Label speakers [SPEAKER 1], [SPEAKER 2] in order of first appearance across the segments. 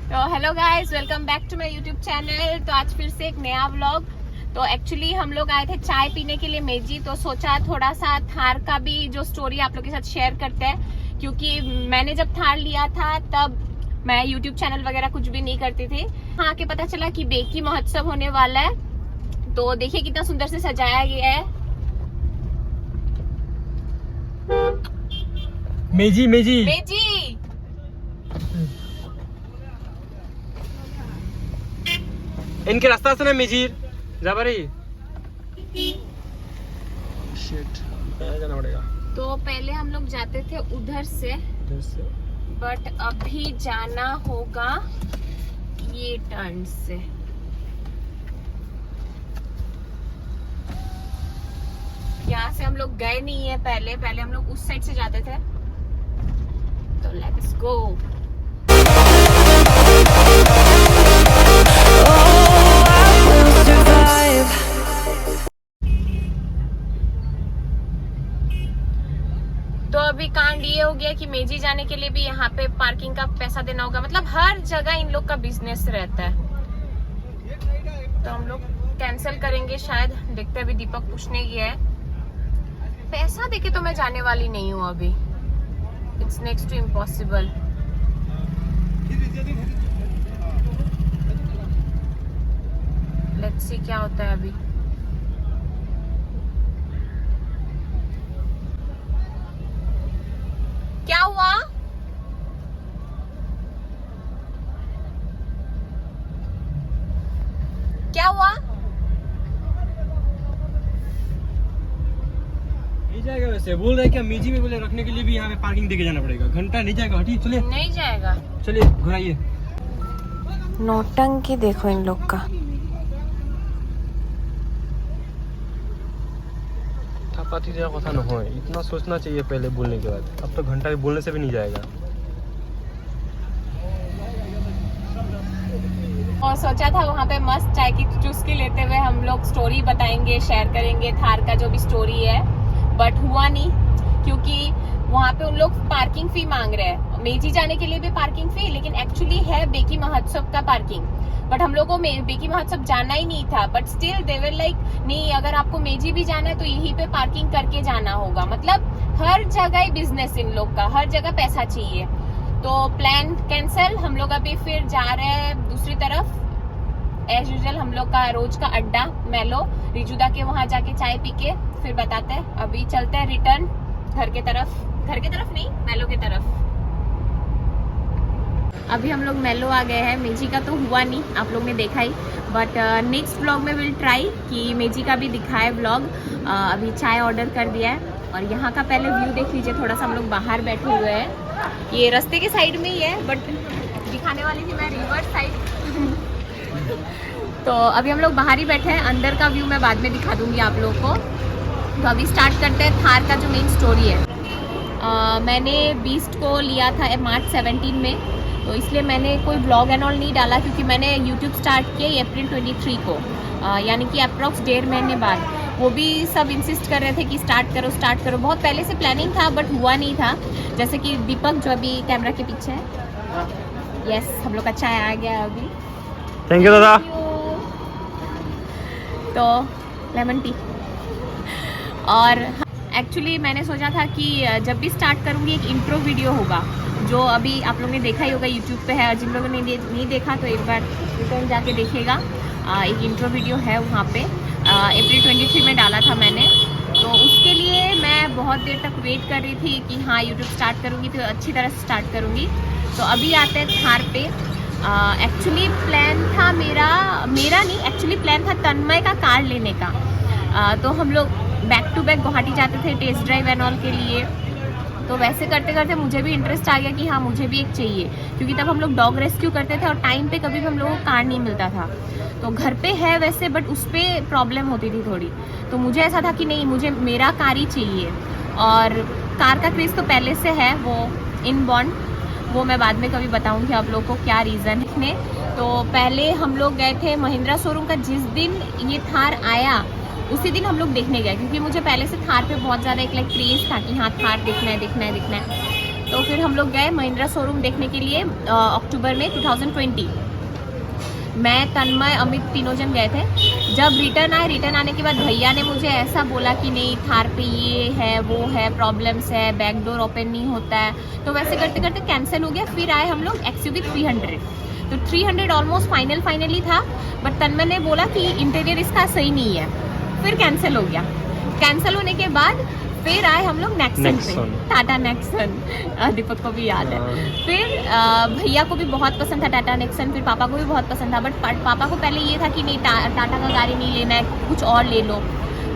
[SPEAKER 1] तो hello guys, welcome back to my YouTube channel. तो आज फिर से एक नया व्लॉग। तो एक्चुअली हम लोग आए थे चाय पीने के लिए मेजी, तो सोचा थोड़ा सा थार का भी जो स्टोरी आप लोग के साथ शेयर करते हैं, क्योंकि मैंने जब थार लिया था तब मैं यूट्यूब चैनल वगैरह कुछ भी नहीं करती थी। हाँ, आके पता चला कि बेकी महोत्सव होने वाला है। तो देखिए कितना सुंदर से सजाया गया है।
[SPEAKER 2] मेजी मेजी
[SPEAKER 1] मेजी
[SPEAKER 2] इनके रास्ता से ना मेजीर जा रही शिट जाना पड़ेगा।
[SPEAKER 1] तो पहले हम लोग जाते थे उधर से, बट अभी जाना होगा ये टर्न से। यहाँ से हम लोग गए नहीं है पहले हम लोग उस साइड से जाते थे। तो लेट्स गो। तो अभी कांड ये हो गया कि मेजी जाने के लिए भी यहाँ पे पार्किंग का पैसा देना होगा। मतलब हर जगह इन लोग का बिजनेस रहता है। तो हम लोग कैंसिल करेंगे शायद, देखते हैं। अभी दीपक पूछने गया है। पैसा देके तो मैं जाने वाली नहीं हूँ अभी, it's next to impossible. Let's see क्या होता है अभी। क्या हुआ? क्या हुआ?
[SPEAKER 2] नहीं जाएगा वैसे, बोल रहे क्या मेजी में बोले रखने के लिए भी यहाँ पे पार्किंग देके जाना पड़ेगा। घंटा नहीं जाएगा, हटिए चलिए। नहीं
[SPEAKER 1] जाएगा,
[SPEAKER 2] चलिए घुराइए।
[SPEAKER 1] नौटंकी देखो इन लोग का।
[SPEAKER 2] थापाती जगह कथा न हो, इतना सोचना चाहिए पहले बोलने के बाद। अब तो घंटा बोलने से भी नहीं जाएगा।
[SPEAKER 1] और सोचा था वहाँ पे मस्त चाय की चुस्की लेते हुए हम लोग स्टोरी बताएंगे, शेयर करेंगे थार का जो भी स्टोरी है, बट हुआ नहीं, क्योंकि वहाँ पे उन लोग पार्किंग फी मांग रहे हैं। मेजी जाने के लिए भी पार्किंग फी, लेकिन एक्चुअली है बेकी महोत्सव का पार्किंग। बट हम लोगों को बेकी महोत्सव जाना ही नहीं था, but still they were like नहीं, अगर आपको मेजी भी जाना है तो यहीं पे पार्किंग करके जाना होगा। मतलब हर जगह ही बिजनेस इन लोग का, हर जगह पैसा चाहिए। तो प्लान कैंसिल। हम लोग अभी फिर जा रहे हैं दूसरी तरफ। एज यूजुअल हम लोग का रोज का अड्डा मेलो, रिजुदा के वहां जाके चाय पी के फिर बताते हैं। अभी चलते हैं रिटर्न घर के तरफ नहीं, मेलो की तरफ। अभी हम लोग मेलो आ गए हैं। मेजी का तो हुआ नहीं, आप लोग ने देखा ही, बट नेक्स्ट व्लॉग में विल ट्राई कि मेजी का भी दिखाए व्लॉग। अभी चाय ऑर्डर कर दिया है और यहाँ का पहले व्यू देख लीजिए। थोड़ा सा हम लोग बाहर बैठे हुए हैं, ये रास्ते के साइड में ही है, बट दिखाने वाली थी मैं रिवर्स साइड। तो अभी हम लोग बाहर ही बैठे हैं, अंदर का व्यू मैं बाद में दिखा दूंगी आप लोग को। तो अभी स्टार्ट करते हैं थार का जो मेन स्टोरी है। मैंने बीस्ट को लिया था मार्च 17 में, तो इसलिए मैंने कोई ब्लॉग एंड ऑल नहीं डाला, क्योंकि मैंने यूट्यूब स्टार्ट किया अप्रैल 23 को, यानी कि अप्रॉक्स 1.5 महीने बाद। वो भी सब इंसिस्ट कर रहे थे कि स्टार्ट करो। बहुत पहले से प्लानिंग था, बट हुआ नहीं था। जैसे कि दीपक जो अभी कैमरा के पीछे है, यस, हम लोग का चाय आ गया अभी।
[SPEAKER 2] थैंक यू दादा।
[SPEAKER 1] तो लेमन टी। और एक्चुअली मैंने सोचा था कि जब भी स्टार्ट करूँगी एक इंट्रो वीडियो होगा, जो अभी आप लोगों ने देखा ही होगा, यूट्यूब पे है। जिन लोगों ने नहीं देखा तो एक बार रिटर्न जाके देखिएगा। एक इंट्रो वीडियो है वहाँ पे, अप्रैल 23 में डाला था मैंने। तो उसके लिए मैं बहुत देर तक वेट कर रही थी कि हाँ यूट्यूब स्टार्ट करूँगी तो अच्छी तरह से स्टार्ट करूँगी। तो अभी आते हैं थार पे। एक्चुअली प्लान था मेरा नहीं, एक्चुअली प्लान था तन्मय का कार लेने का। तो हम लोग बैक टू बैक गुवाहाटी जाते थे टेस्ट ड्राइव एंड ऑल के लिए। तो वैसे करते करते मुझे भी इंटरेस्ट आ गया कि हाँ मुझे भी एक चाहिए, क्योंकि तब हम लोग डॉग रेस्क्यू करते थे और टाइम पे कभी भी हम लोगों को कार नहीं मिलता था। तो घर पे है वैसे, बट उस पर प्रॉब्लम होती थी थोड़ी। तो मुझे ऐसा था कि नहीं, मुझे मेरा कार ही चाहिए। और कार का क्रेज़ तो पहले से है, वो इनबॉर्न, वो मैं बाद में कभी बताऊंगी आप लोगों को क्या रीज़न है। तो पहले हम लोग गए थे महिंद्रा शोरूम का। जिस दिन ये थार आया उसी दिन हम लोग देखने गए, क्योंकि मुझे पहले से थार पे बहुत ज़्यादा एक क्रेज़ था कि हाँ थार देखना है। तो फिर हम लोग गए महिंद्रा शोरूम देखने के लिए अक्टूबर में 2020। मैं, तन्मय, अमित तीनों जन गए थे। जब रिटर्न आने के बाद भैया ने मुझे ऐसा बोला कि नहीं, थार पे ये है वो है, प्रॉब्लम्स है, बैक डोर ओपन नहीं होता है। तो वैसे करते करते कैंसिल हो गया। फिर आए हम लोग XUV 300। तो 300 ऑलमोस्ट फाइनली था, बट तन्मय ने बोला कि इंटीरियर इसका सही नहीं है, फिर कैंसिल हो गया। कैंसिल होने के बाद फिर आए हम लोग नेक्सन पे, टाटा नेक्सन। दीपक को भी याद है। फिर भैया को भी बहुत पसंद था टाटा नेक्सन, फिर पापा को भी बहुत पसंद था। बट पापा को पहले ये था कि नहीं, टाटा का गाड़ी नहीं लेना है, कुछ और ले लो।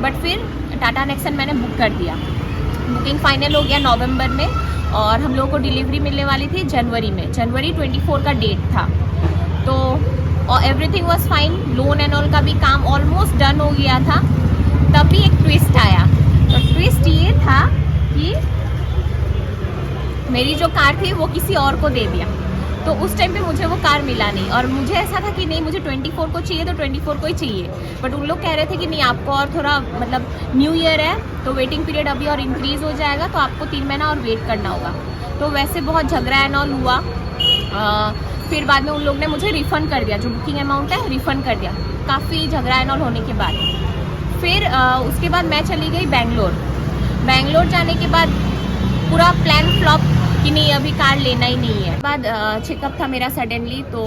[SPEAKER 1] बट फिर टाटा नेक्सन मैंने बुक कर दिया। बुकिंग फाइनल हो गया नवंबर में, और हम लोगों को डिलीवरी मिलने वाली थी जनवरी में। जनवरी 24 का डेट था। तो और everything was fine, loan and all का भी काम ऑलमोस्ट डन हो गया था। तभी एक ट्विस्ट आया। तो ट्विस्ट ये था कि मेरी जो कार थी वो किसी और को दे दिया। तो उस टाइम पे मुझे वो कार मिला नहीं, और मुझे ऐसा था कि नहीं, मुझे 24 को चाहिए तो 24 को ही चाहिए। बट उन लोग कह रहे थे कि नहीं, आपको और थोड़ा मतलब न्यू ईयर है तो वेटिंग पीरियड अभी और इंक्रीज़ हो जाएगा, तो आपको 3 महीना और वेट करना होगा। तो वैसे बहुत झगड़ा एंड ऑल हुआ। फिर बाद में उन लोग ने मुझे रिफ़ंड कर दिया, जो बुकिंग अमाउंट है रिफ़ंड कर दिया, काफ़ी झगड़ा एंड ऑल होने के बाद। फिर उसके बाद मैं चली गई बैंगलोर जाने के बाद पूरा प्लान फ्लॉप कि नहीं, अभी कार लेना ही नहीं है। बाद चेकअप था मेरा सडनली, तो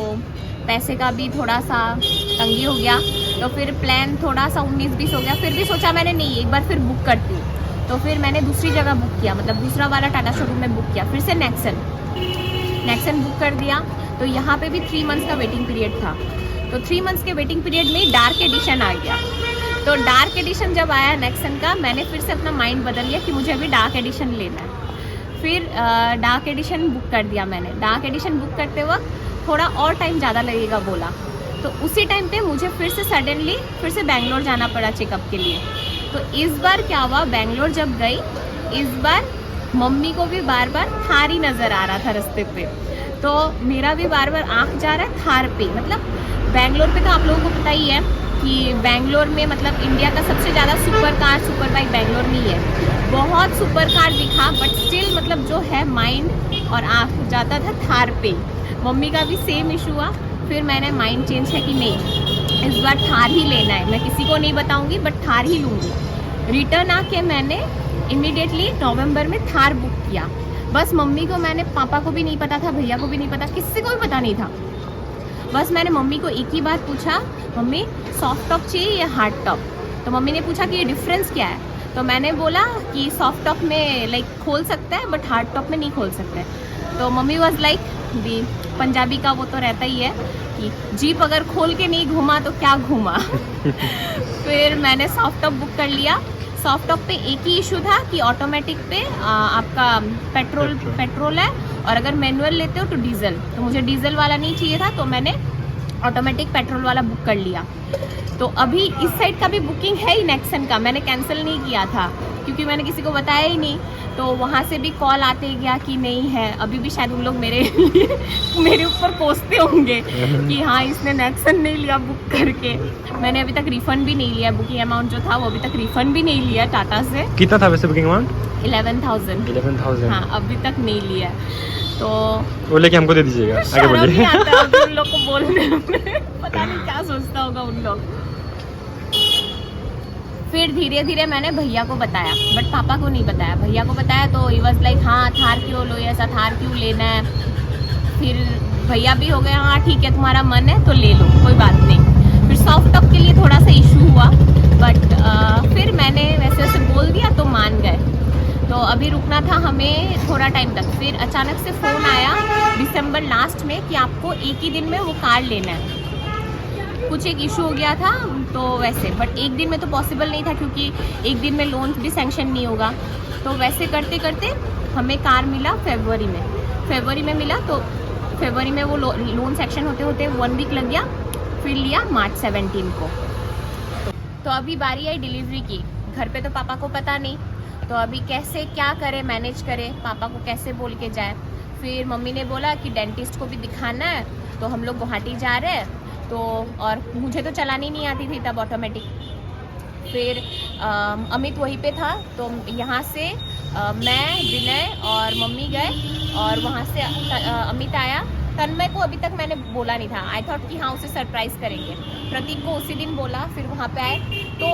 [SPEAKER 1] पैसे का भी थोड़ा सा तंगी हो गया। तो फिर प्लान थोड़ा सा 19-20 हो गया। फिर भी सोचा मैंने, नहीं, एक बार फिर बुक करती हूँ। तो फिर मैंने दूसरी जगह बुक किया, मतलब दूसरा वाला टाटा शोरूम में बुक किया। फिर से नेक्सन बुक कर दिया। तो यहाँ पे भी 3 मंथ्स का वेटिंग पीरियड था। तो 3 मंथ्स के वेटिंग पीरियड में डार्क एडिशन आ गया। तो डार्क एडिशन जब आया नेक्सन का, मैंने फिर से अपना माइंड बदल लिया कि मुझे अभी डार्क एडिशन लेना है। फिर डार्क एडिशन बुक कर दिया मैंने। डार्क एडिशन बुक करते वक्त थोड़ा और टाइम ज़्यादा लगेगा बोला। तो उसी टाइम पे मुझे फिर से सडनली फिर से बैंगलोर जाना पड़ा चेकअप के लिए। तो इस बार क्या हुआ, बैंगलोर जब गई, इस बार मम्मी को भी बार बार थार ही नज़र आ रहा था रास्ते पे। तो मेरा भी बार बार आँख जा रहा है थार पे। मतलब बैंगलोर पे तो आप लोगों को पता ही है कि बैंगलोर में मतलब इंडिया का सबसे ज़्यादा सुपर बाइक बैंगलोर में ही है। बहुत सुपर कार दिखा, बट स्टिल मतलब जो है माइंड और आँख जाता था थार पे। मम्मी का भी सेम इशू हुआ। फिर मैंने माइंड चेंज किया कि नहीं, इस बार थार ही लेना है। मैं किसी को नहीं बताऊंगी, बट थार ही लूँगी। रिटर्न आके मैंने इमीडिएटली नवंबर में थार बुक किया। बस मम्मी को मैंने, पापा को भी नहीं पता था, भैया को भी नहीं पता, किसी को भी पता नहीं था। बस मैंने मम्मी को एक ही बात पूछा, मम्मी सॉफ्ट टॉप चाहिए या हार्ड टॉप? तो मम्मी ने पूछा कि ये डिफरेंस क्या है? तो मैंने बोला कि सॉफ्ट टॉप में लाइक खोल सकता है, बट हार्ड टॉप में नहीं खोल सकता है। तो मम्मी वाज लाइक, दी पंजाबी का वो तो रहता ही है कि जीप अगर खोल के नहीं घूमा तो क्या घूमा। फिर मैंने सॉफ्ट टॉप बुक कर लिया। सॉफ्ट टॉप पे एक ही इशू था कि ऑटोमेटिक पे आपका पेट्रोल है, और अगर मैनुअल लेते हो तो डीजल। तो मुझे डीजल वाला नहीं चाहिए था, तो मैंने ऑटोमेटिक पेट्रोल वाला बुक कर लिया। तो अभी इस साइड का भी बुकिंग है ही नेक्सन का, मैंने कैंसिल नहीं किया था क्योंकि मैंने किसी को बताया ही नहीं। तो वहाँ से भी कॉल आते गया कि नहीं है। अभी भी शायद उन लोग मेरे ऊपर कोसते होंगे कि हाँ, इसने नेक्सन नहीं लिया बुक करके। मैंने अभी तक रिफंड भी नहीं लिया, बुकिंग अमाउंट जो था वो अभी तक रिफंड भी नहीं लिया टाटा से।
[SPEAKER 2] कितना था वैसे बुकिंग अमाउंट?
[SPEAKER 1] 11,000। हाँ, अभी तक नहीं लिया। तो
[SPEAKER 2] वो लेके हमको दे दीजिएगा। आगे बोलिए।
[SPEAKER 1] आता है उन लोग को बोलने में, पता नहीं क्या सोचता होगा उन लोग। फिर धीरे धीरे मैंने भैया को बताया, बट पापा को नहीं बताया। भैया को बताया तो ही वाज लाइक, हाँ थार क्यों लो, ऐसा थार क्यों लेना है? फिर भैया भी हो गए, हाँ ठीक है तुम्हारा मन है तो ले लो, कोई बात नहीं। फिर सॉफ्ट टॉप के लिए थोड़ा सा इशू हुआ, बट फिर मैंने वैसे वैसे बोल दिया तो मान गए। तो अभी रुकना था हमें थोड़ा टाइम तक। फिर अचानक से फ़ोन आया दिसंबर लास्ट में कि आपको एक ही दिन में वो कार लेना है। कुछ एक इशू हो गया था तो वैसे, बट एक दिन में तो पॉसिबल नहीं था क्योंकि एक दिन में लोन भी सैंक्शन नहीं होगा। तो वैसे करते करते हमें कार मिला फरवरी में मिला। तो फरवरी में वो लोन सेक्शन होते होते 1 वीक लग गया। फिर लिया मार्च 17 को। तो अभी बारी आई डिलीवरी की। घर पे तो पापा को पता नहीं, तो अभी कैसे क्या करे, मैनेज करे, पापा को कैसे बोल के जाए। फिर मम्मी ने बोला कि डेंटिस्ट को भी दिखाना है, तो हम लोग गुवाहाटी जा रहे हैं। तो और मुझे तो चलानी नहीं आती थी तब ऑटोमेटिक। फिर अमित वहीं पे था, तो यहाँ से मैं, विनय और मम्मी गए और वहाँ से अमित आया। तन्मय को अभी तक मैंने बोला नहीं था, आई थॉट कि हाँ उसे सरप्राइज़ करेंगे। प्रतीक को उसी दिन बोला, फिर वहाँ पे आए तो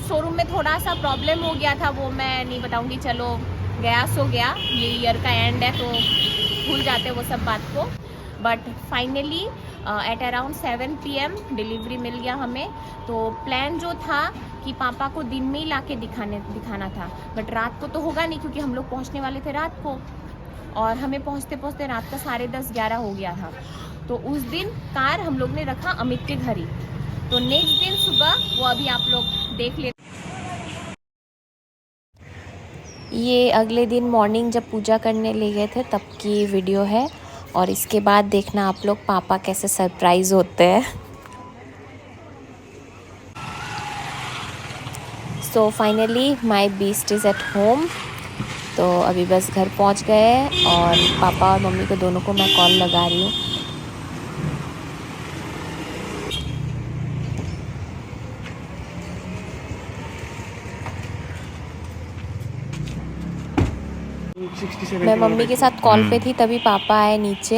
[SPEAKER 1] शोरूम में थोड़ा सा प्रॉब्लम हो गया था, वो मैं नहीं बताऊँगी, चलो गया सो गया, ये ईयर का एंड है तो भूल जाते वो सब बात को। But finally at around 7 PM delivery मिल गया हमें। तो प्लान जो था कि पापा को दिन में ही लाके दिखाना था, बट रात को तो होगा नहीं क्योंकि हम लोग पहुंचने वाले थे रात को और हमें पहुंचते पहुंचते रात का 10:30-11 हो गया था। तो उस दिन कार हम लोग ने रखा अमित के घर ही। तो नेक्स्ट दिन सुबह वो अभी आप लोग देख ले। ये अगले दिन मॉर्निंग जब पूजा करने ले गए थे तब की वीडियो है और इसके बाद देखना आप लोग पापा कैसे सरप्राइज होते हैं। So finally my beast is at home. तो अभी बस घर पहुंच गए और पापा और मम्मी को दोनों को मैं कॉल लगा रही हूँ। मैं मम्मी के साथ कॉल पे थी तभी पापा आए नीचे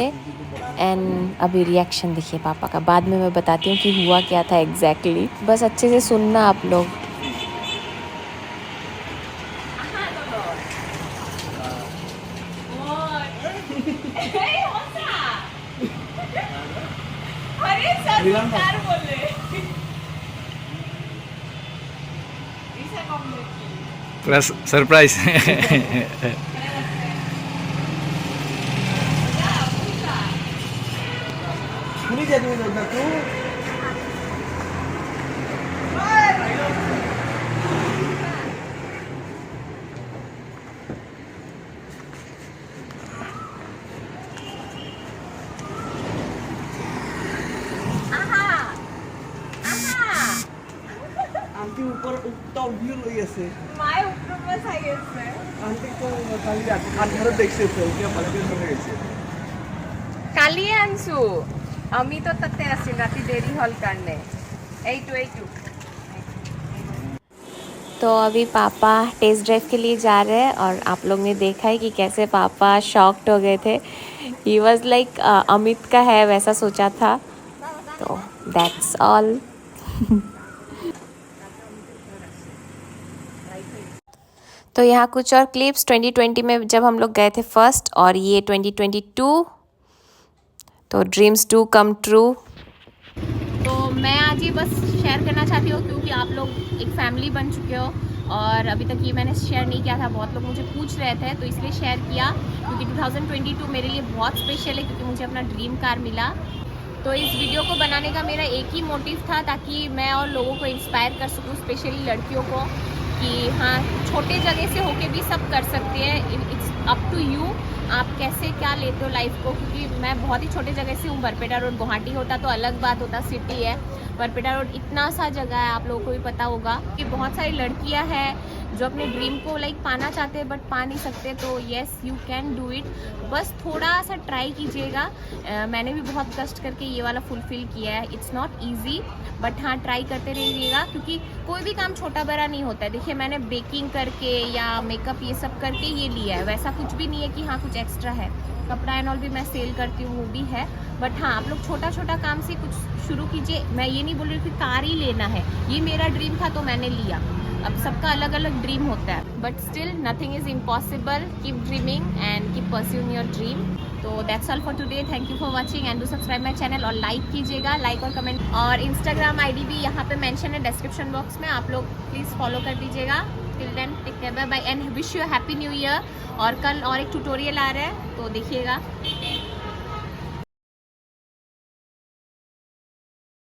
[SPEAKER 1] एंड अभी रिएक्शन देखिए पापा का। बाद में मैं बताती हूँ कि हुआ क्या था एग्जैक्टली। बस अच्छे से सुनना आप लोग।
[SPEAKER 3] Plus surprise.
[SPEAKER 4] আন্টি উপর টপ ভিউ লই আছে
[SPEAKER 1] মায়ে উপর বসাই গেছে
[SPEAKER 4] আন্টি তো খালি আন্ধারে দেখছে তো কি পালাতে হয়ে গেছে
[SPEAKER 1] কালিয়ে আনছু আমি তো তাতে আছি রাতি দেরি হল কারণে এইটু तो अभी पापा टेस्ट ड्राइव के लिए जा रहे हैं और आप लोग ने देखा है कि कैसे पापा शॉक्ड हो गए थे। ही वॉज लाइक अमित का है वैसा सोचा था। तो दैट्स ऑल। तो यहाँ कुछ और क्लिप्स 2020 में जब हम लोग गए थे फर्स्ट और ये 2022। तो ड्रीम्स डू कम ट्रू। तो मैं आज ये बस शेयर करना चाहती हूँ क्योंकि आप लोग एक फैमिली बन चुके हो और अभी तक ये मैंने शेयर नहीं किया था। बहुत लोग मुझे पूछ रहे थे तो इसलिए शेयर किया क्योंकि 2022 मेरे लिए बहुत स्पेशल है क्योंकि मुझे अपना ड्रीम कार मिला। तो इस वीडियो को बनाने का मेरा एक ही मोटिव था ताकि मैं और लोगों को इंस्पायर कर सकूँ, स्पेशली लड़कियों को, कि हाँ छोटे जगह से होके भी सब कर सकते हैं। इट्स अप टू यू, आप कैसे क्या लेते हो लाइफ को। क्योंकि मैं बहुत ही छोटे जगह से हूँ, बरपेटा रोड। गुवाहाटी होता तो अलग बात होता, सिटी है। बरपेटा रोड इतना सा जगह है, आप लोगों को भी पता होगा कि बहुत सारी लड़कियाँ हैं जो अपने ड्रीम को लाइक पाना चाहते हैं बट पा नहीं सकते। तो yes you can do it, बस थोड़ा सा ट्राई कीजिएगा। मैंने भी बहुत कष्ट करके ये वाला फुलफिल किया है। इट्स नॉट ईजी बट हाँ ट्राई करते रहिएगा क्योंकि कोई भी काम छोटा बड़ा नहीं होता है। देखिए मैंने बेकिंग करके या मेकअप ये सब करके ये लिया है, वैसा कुछ भी नहीं है कि हाँ कुछ एक्स्ट्रा है। कपड़ा एंड ऑल भी मैं सेल करती हूँ, वो भी है। बट हाँ आप लोग छोटा छोटा काम से कुछ शुरू कीजिए। मैं ये नहीं बोल रही कि कार ही लेना है, ये मेरा ड्रीम था तो मैंने लिया। अब सबका अलग अलग ड्रीम होता है but still nothing is impossible. Keep dreaming and keep pursuing your dream. तो that's all for today. Thank you for watching and do subscribe my channel और लाइक कीजिएगा, लाइक और कमेंट। और इंस्टाग्राम आईडी भी यहाँ पे मेंशन है description box में, आप लोग प्लीज़ फॉलो कर दीजिएगा। Till then take care, bye bye and wish you happy new year. और कल और एक ट्यूटोरियल आ रहा है तो देखिएगा।